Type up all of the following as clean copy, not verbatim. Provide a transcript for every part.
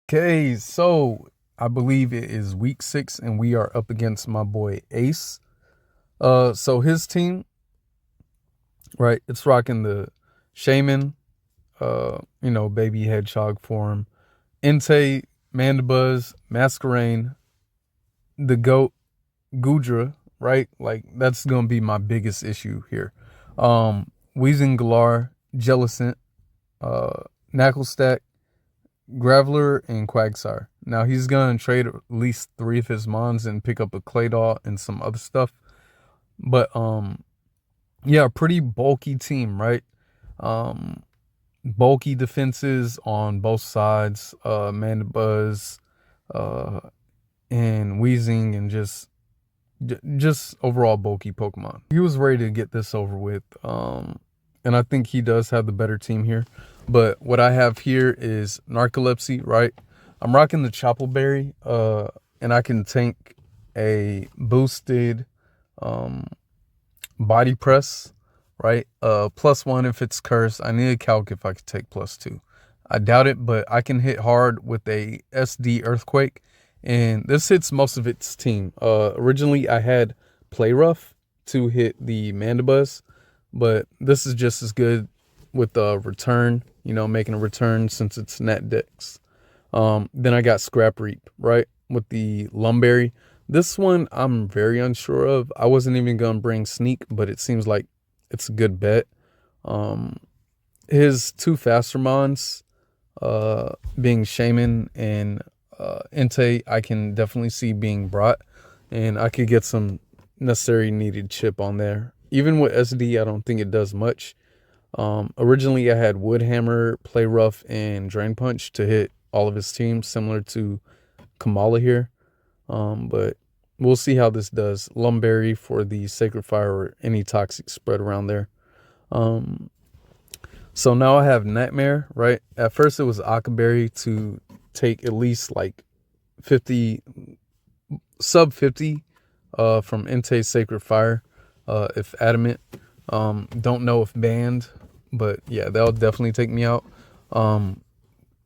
Okay, so I believe it is week 6 and we are up against my boy Ace. So his team, right, it's rocking the Shaman, baby hedgehog form, Entei, Mandibuzz, Masquerain, the GOAT, Gudra, right? Like that's gonna be my biggest issue here. Weezing Galar, Jellicent, uh, Knucklestack, Graveler, and Quagsire. Now he's gonna trade at least 3 of his mons and pick up a Claydol and some other stuff. But yeah, pretty bulky team, right? Um Bulky defenses on both sides, Mandibuzz, uh and Weezing, and just overall bulky Pokemon. He was ready to get this over with. And I think he does have the better team here. But what I have here is Narcolepsy, right? I'm rocking the Choppleberry, and I can tank a boosted body press, right? +1 if it's cursed. I need a calc if I could take +2. I doubt it, but I can hit hard with a SD Earthquake, and this hits most of its team. Originally, I had Play Rough to hit the Mandibuzz, but this is just as good with the return, making a return since it's net dex. Then I got Scrap Reap, right, with the Lumberry. This one I'm very unsure of. I wasn't even going to bring Sneak, but it seems like it's a good bet. His 2 faster mons, being Shaman and Entei, I can definitely see being brought, and I could get some necessary needed chip on there. Even with SD, I don't think it does much. Originally, I had Woodhammer, Play Rough, and Drain Punch to hit all of his teams, similar to Komala here. But we'll see how this does. Lumberry for the Sacred Fire or any toxic spread around there. So now I have Nightmare, right? At first it was Akaberry to take at least like 50, sub 50 from Entei Sacred Fire, if Adamant. Don't know if Banned, but yeah, that'll definitely take me out.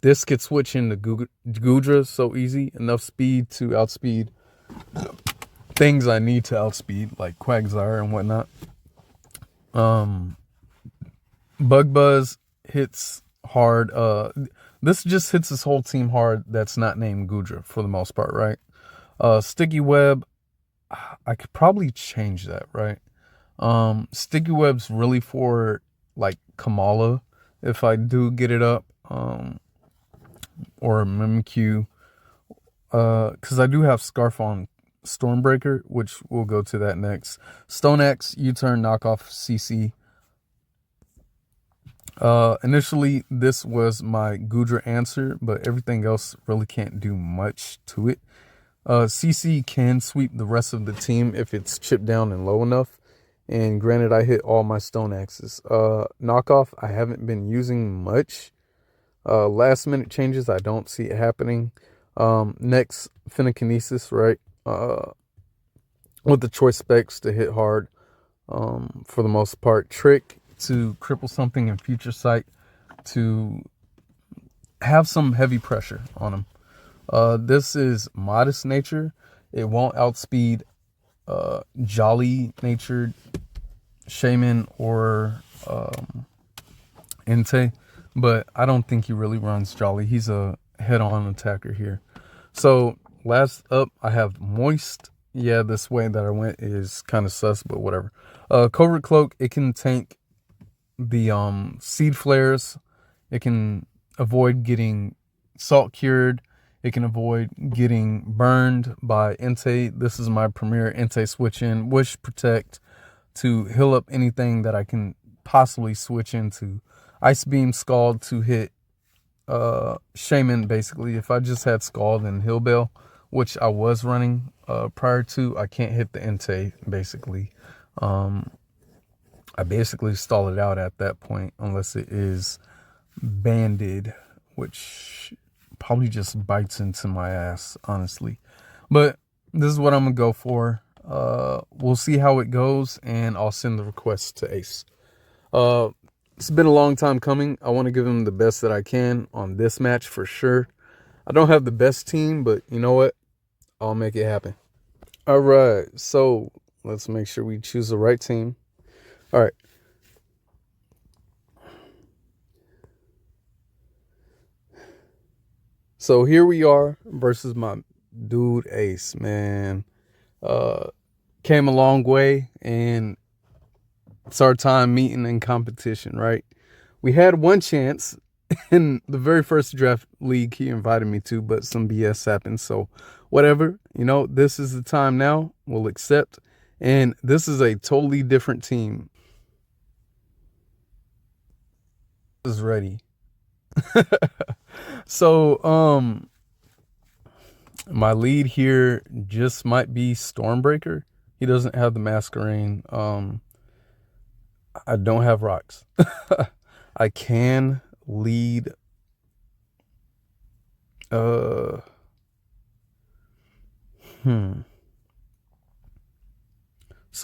This could switch into Gudra so easy. Enough speed to outspeed things I need to outspeed, like Quagsire and whatnot. Bug Buzz hits hard. This just hits his whole team hard that's not named Gudra for the most part, right? Sticky Web, I could probably change that, right? Sticky Web's really for like Komala if I do get it up. Or Mimikyu. Because I do have Scarf on Stormbreaker, which we'll go to that next. Stone Axe, U-turn, knockoff, CC. Initially, this was my Gudra answer, but everything else really can't do much to it. CC can sweep the rest of the team if it's chipped down and low enough. And granted, I hit all my Stone Axes. Knockoff, I haven't been using much. Last minute changes, I don't see it happening. Next, Phennokinesis, right? With the choice specs to hit hard, for the most part. Trick to cripple something in Future Sight to have some heavy pressure on them. This is Modest Nature. It won't outspeed Jolly Natured Shaman or Entei, but I don't think he really runs Jolly. He's a head-on attacker here. So last up, I have Moist. Yeah, this way that I went is kind of sus, but whatever. Covert Cloak, it can tank the Seed Flares. It can avoid getting Salt Cured. It can avoid getting burned by Entei. This is my premier Entei switch in. Wish Protect to heal up anything that I can possibly switch into. Ice Beam, Scald to hit Shaman, basically. If I just had Scald and Heal Bell, which I was running prior to, I can't hit the Entei, basically. I basically stall it out at that point unless it is banded, which probably just bites into my ass, honestly. But this is what I'm going to go for. We'll see how it goes, and I'll send the request to Ace. It's been a long time coming. I want to give him the best that I can on this match for sure. I don't have the best team, but you know what? I'll make it happen. All right. So let's make sure we choose the right team. All right. So here we are versus my dude Ace, man. Came a long way, and it's our time meeting in competition, right? We had one chance in the very first draft league he invited me to, but some BS happened. So whatever, this is the time now. We'll accept. And this is a totally different team. Is ready. So, my lead here just might be Stormbreaker. He doesn't have the Masquerade. I don't have rocks. I can lead. So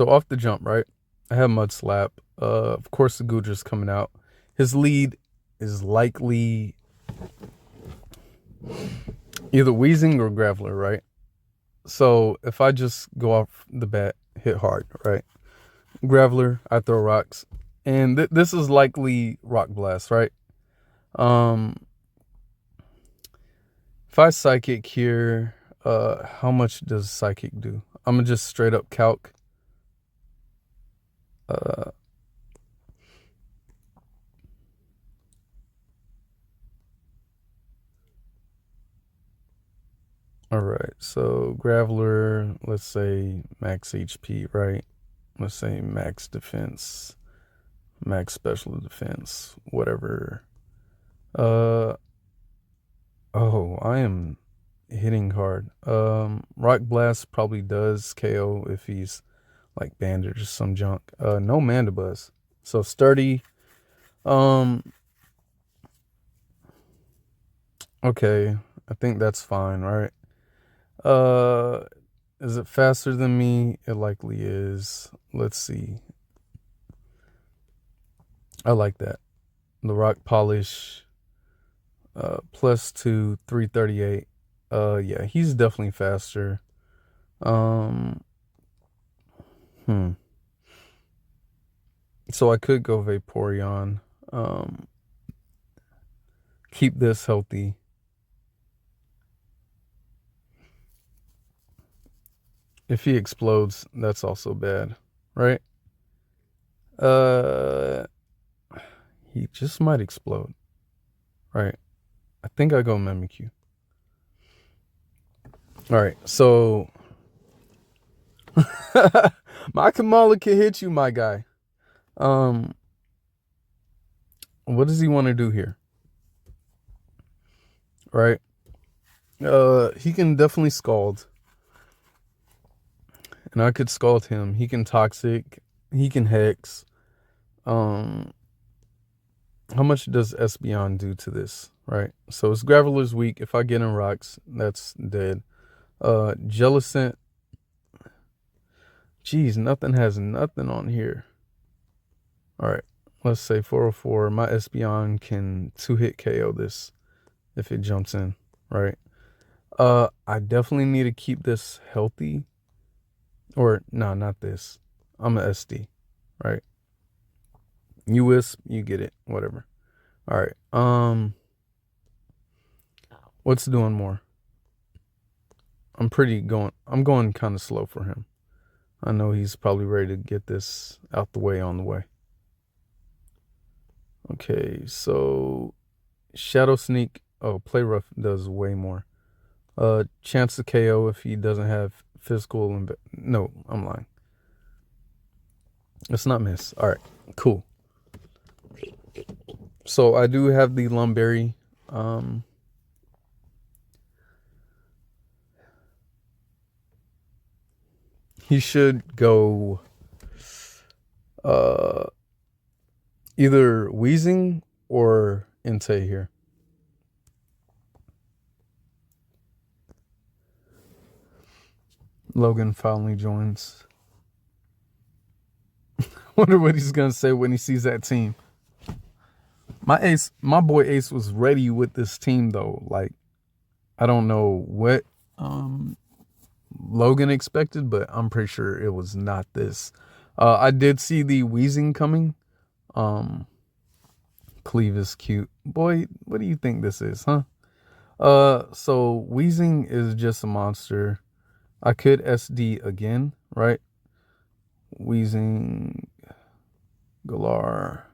off the jump, right? I have Mud Slap. Of course, the Goodr's coming out. His lead is likely either Wheezing or Graveler, right? So if I just go off the bat, hit hard, right? Graveler, I throw rocks. And this is likely Rock Blast, right? If I Psychic here, how much does Psychic do? I'm going to just straight up calc. All right, so Graveler, let's say max HP, right? Let's say max defense, max special defense, whatever. Oh, I am hitting hard. Rock Blast probably does KO if he's like bandaged or some junk. No Mandibuzz. So sturdy. Okay, I think that's fine, right? Is it faster than me? It likely is. Let's see. I like that. The Rock Polish, +2, 338. Yeah, he's definitely faster. So I could go Vaporeon. Keep this healthy. If he explodes, that's also bad, right? He just might explode, right? I think I go Mimikyu. All right, so my Komala can hit you, my guy. What does he want to do here? Right? He can definitely Scald. And I could Scald him. He can Toxic. He can Hex. How much does Espeon do to this? Right? So it's Graveler's weak. If I get in rocks, that's dead. Jellicent. Geez, nothing has nothing on here. All right. Let's say 404. My Espeon can 2-hit KO this if it jumps in. Right? I definitely need to keep this healthy. Or, no, not this. I'm a SD, right? You wisp, you get it, whatever. All right. What's doing more? I'm going kind of slow for him. I know he's probably ready to get this out the way on the way. Okay, so Shadow Sneak. Oh, Play Rough does way more. Chance to KO if he doesn't have physical. No, I'm lying. It's not miss. All right, cool. So I do have the Lumberry. He should go either Wheezing or Entei here. Logan finally joins. Wonder what he's gonna say when he sees that team. My boy Ace was ready with this team though. Like, I don't know what Logan expected, but I'm pretty sure it was not this. I did see the wheezing coming. Cleve is cute. Boy, what do you think this is, huh? So wheezing is just a monster. I could SD again, right? Wheezing, Galar,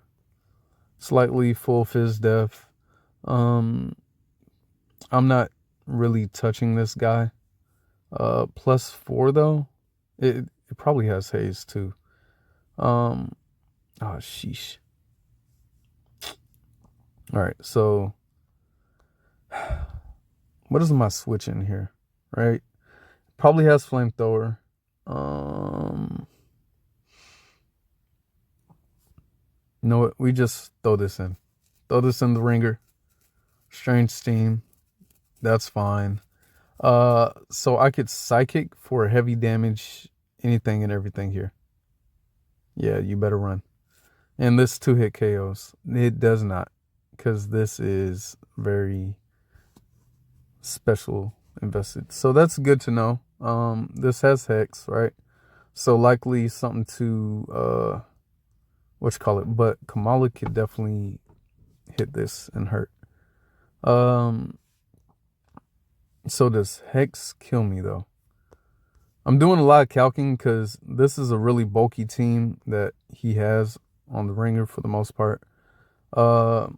slightly full fizz def. I'm not really touching this guy. +4 though. It probably has haze too. Oh sheesh. All right, so what is my switch in here? Right? Probably has flamethrower. You know what? We just throw this in. Throw this in the ringer. Strange steam. That's fine. So I could psychic for heavy damage, anything and everything here. Yeah, you better run. And this 2-hit KOs. It does not, because this is very special invested. So that's good to know. This has Hex, right? So likely something to but Komala could definitely hit this and hurt. So does Hex kill me though? I'm doing a lot of calcing because this is a really bulky team that he has on the ringer for the most part. So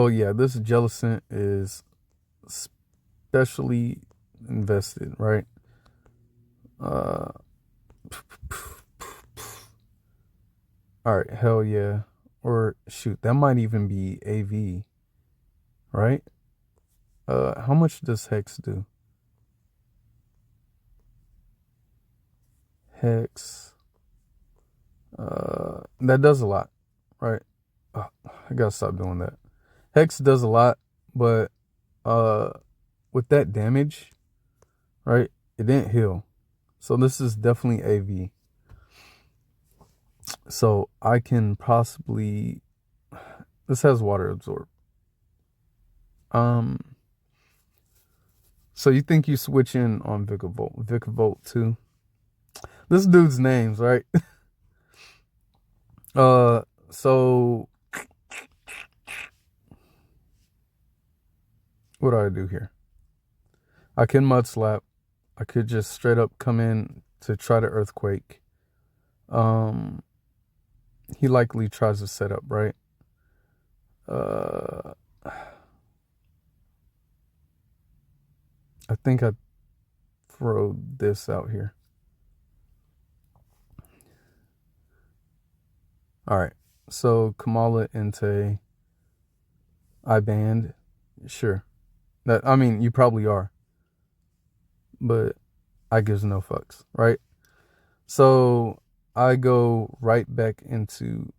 yeah, this Jellicent is specially invested, right? All right, hell yeah. Or shoot, that might even be AV, right? How much does Hex do? Hex. That does a lot, right? Oh, I gotta stop doing that. Hex does a lot, but with that damage, right? It didn't heal. So this is definitely AV. So I can possibly, this has water absorb. So you think you switch in on Vikavolt? Vikavolt too. This dude's names, right? So what do I do here? I can mud slap. I could just straight up come in to try to earthquake. He likely tries to set up, right? I think I throw this out here. All right. So Komala Entei, I banned. Sure. I mean, you probably are. But I gives no fucks, right? So I go right back into,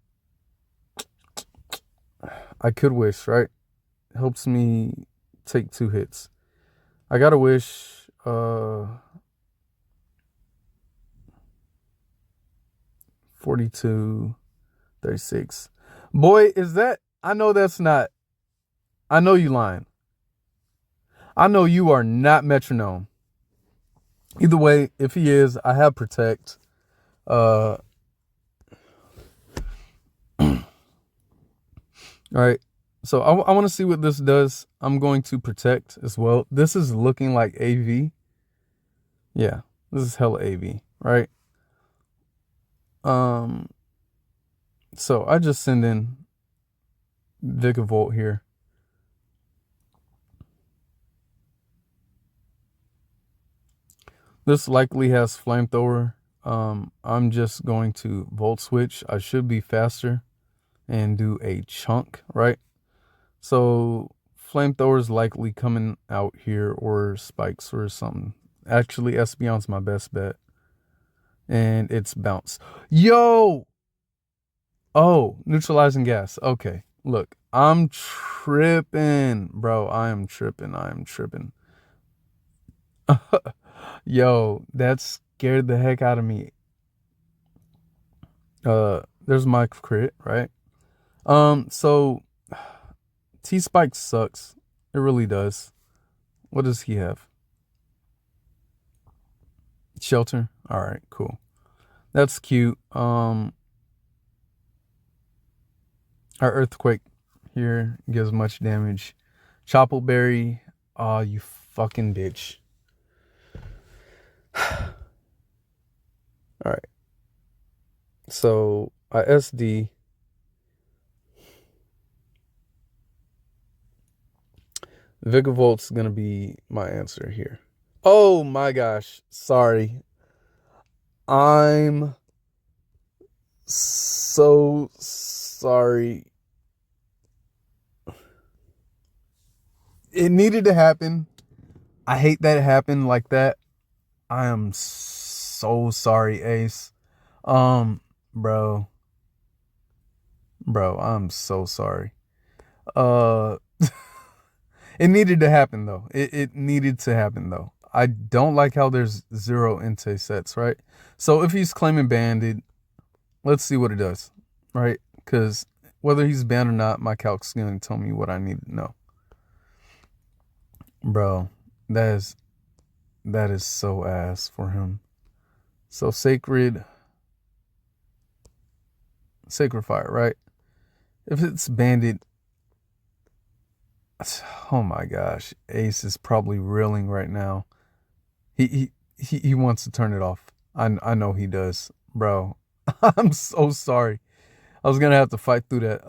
I could wish, right? Helps me take 2 hits. I gotta wish 42, 36. Boy, is that, I know that's not, I know you lying. I know you are not metronome. Either way, if he is, I have protect. All right. So I want to see what this does. I'm going to protect as well. This is looking like AV. Yeah, this is hella AV, right? So I just send in Vikavolt here. This likely has flamethrower. I'm just going to volt switch. I should be faster and do a chunk, right? So flamethrower is likely coming out here, or spikes or something. Actually, Espeon's my best bet. And it's bounce. Yo! Oh, neutralizing gas. Okay. Look, I'm tripping, bro. I am tripping. Yo, that scared the heck out of me. There's my crit, right? So T-Spike sucks. It really does. What does he have? Shelter? All right, cool. That's cute. Our earthquake here gives much damage. Choppleberry, oh, you fucking bitch. All right. So I SD. Vigavolt's gonna be my answer here. Oh my gosh. Sorry. I'm so sorry. It needed to happen. I hate that it happened like that. I am so sorry, Ace. Bro. Bro, I'm so sorry. Uh it needed to happen though. It needed to happen though. I don't like how there's 0 Entei sets, right? So if he's claiming banded, let's see what it does, right? Because whether he's banned or not, my calc's going to tell me what I need to know. Bro, that is so ass for him. So sacred fire, right? If it's banded, oh my gosh, Ace is probably reeling right now. He wants to turn it off. I know he does, bro. I'm so sorry. I was gonna have to fight through that.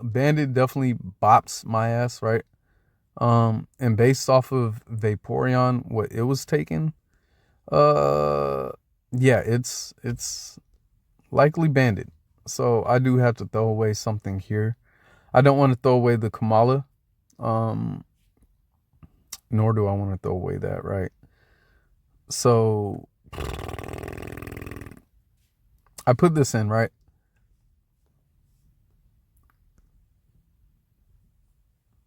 Bandit definitely bops my ass, right? And based off of Vaporeon, what it was taking, yeah, it's likely Bandit. So I do have to throw away something here. I don't want to throw away the Komala. Nor do I want to throw away that, right? So I put this in, right?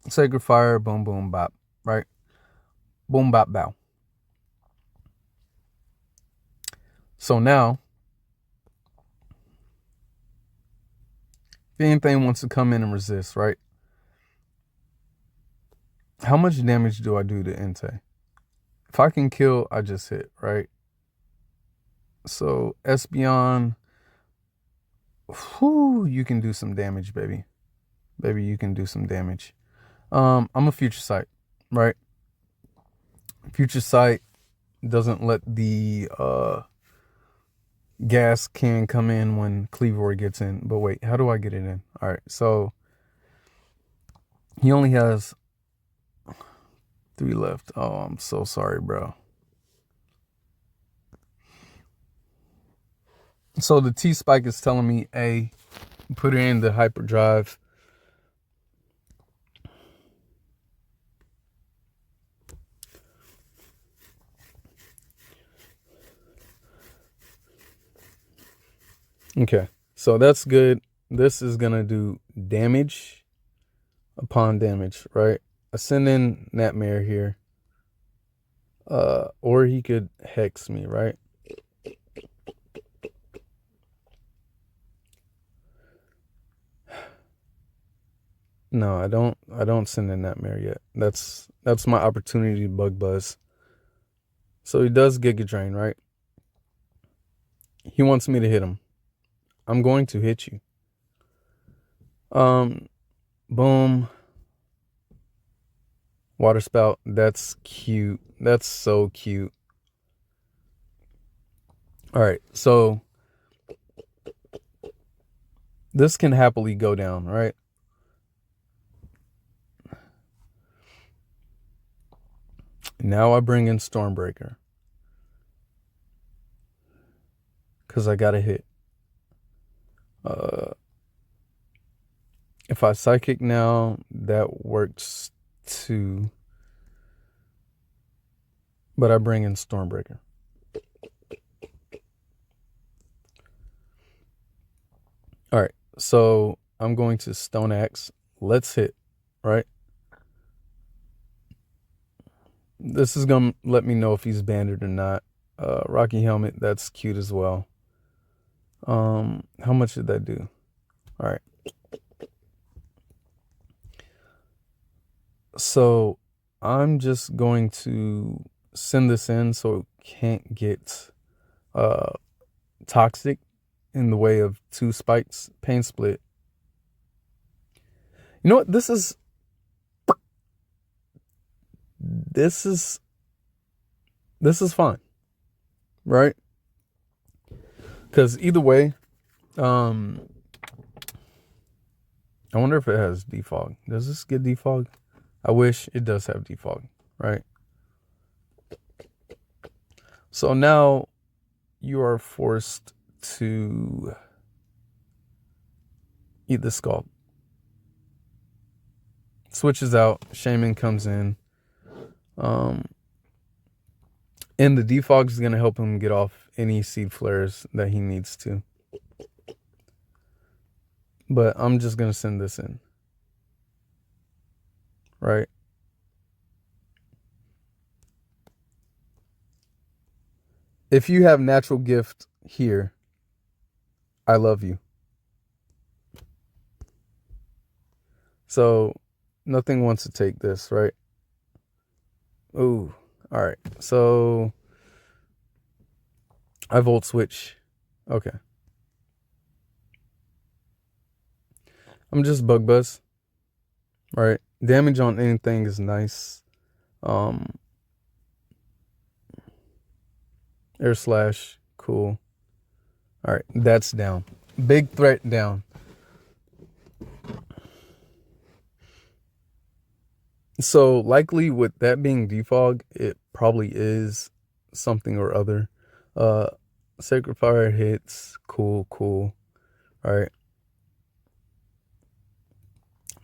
Sacred Fire, boom, boom, bop, right? Boom, bop, bow. So now, if anything wants to come in and resist, right? How much damage do I do to Entei? If I can kill, I just hit, right? So Espeon, whoo, you can do some damage, baby. Baby, you can do some damage. I'm a Future Sight, right? Future Sight doesn't let the gas can come in when Cleavor gets in. But wait, how do I get it in? All right, so he only has 3 left. Oh, I'm so sorry, bro. So the T-Spike is telling me, A, put it in the hyperdrive. Okay, so that's good. This is going to do damage upon damage, right? Ascending Nightmare here. Or he could hex me, right? No, I don't send in Nightmare yet. That's my opportunity to bug buzz. So he does Giga Drain, right? He wants me to hit him. I'm going to hit you. Boom. Water Spout. That's cute. That's so cute. All right, so this can happily go down, right? Now I bring in Stormbreaker. Because I got to hit. If I Psychic now, that works too. But I bring in Stormbreaker. All right, so I'm going to Stone Axe. Let's hit, right? This is going to let me know if he's banded or not. Rocky Helmet, that's cute as well. How much did that do? All right. So I'm just going to send this in so it can't get toxic in the way of 2 spikes. Pain split. You know what? This is fine, right? Because either way, I wonder if it has defog. Does this get defog? I wish it does have defog, right? So now you are forced to eat the scalp. Switches out, Shaman comes in. And the defog is going to help him get off any seed flares that he needs to. But I'm just going to send this in. Right? If you have natural gift here, I love you. So nothing wants to take this, right? Ooh, all right. So I volt switch. Okay. I'm just bug buzz. Right? Damage on anything is nice. Air slash, cool. All right, that's down. Big threat down. So likely with that being defog, it probably is something or other. Sacred Fire hits, cool. All right.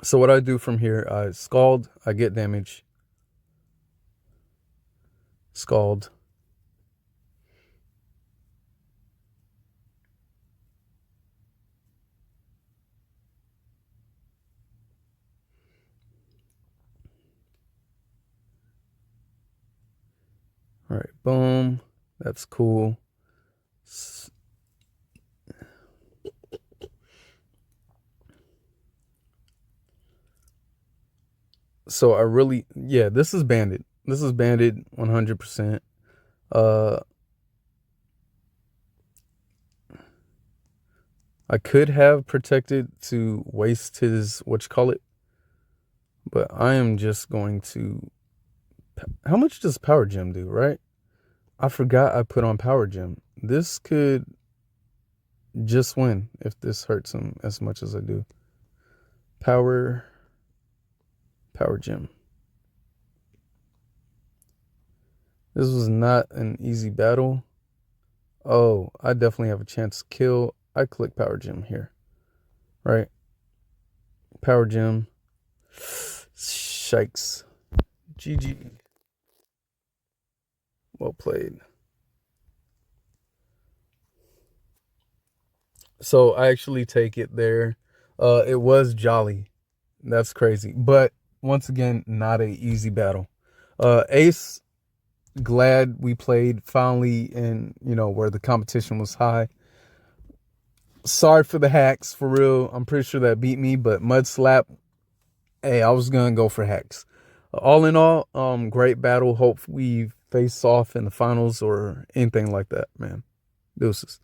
So what I do from here, I scald, I get damage. Scald. All right, boom. That's cool. So I really, yeah, this is banded. This is banded 100%. I could have protected to waste his, but I am just going to, how much does Power Gem do, right? I forgot I put on Power Gem. This could just win if this hurts him as much as I do. Power Gem. This was not an easy battle. Oh, I definitely have a chance to kill. I click Power Gem here. Right? Power Gem. Shikes. GG. Well played. So I actually take it there. It was jolly. That's crazy. But once again, not an easy battle. Ace, glad we played finally in, where the competition was high. Sorry for the hacks, for real. I'm pretty sure that beat me, but Mud Slap, hey, I was gonna go for hacks. All in all, great battle. Hope we face off in the finals or anything like that, man. Deuces.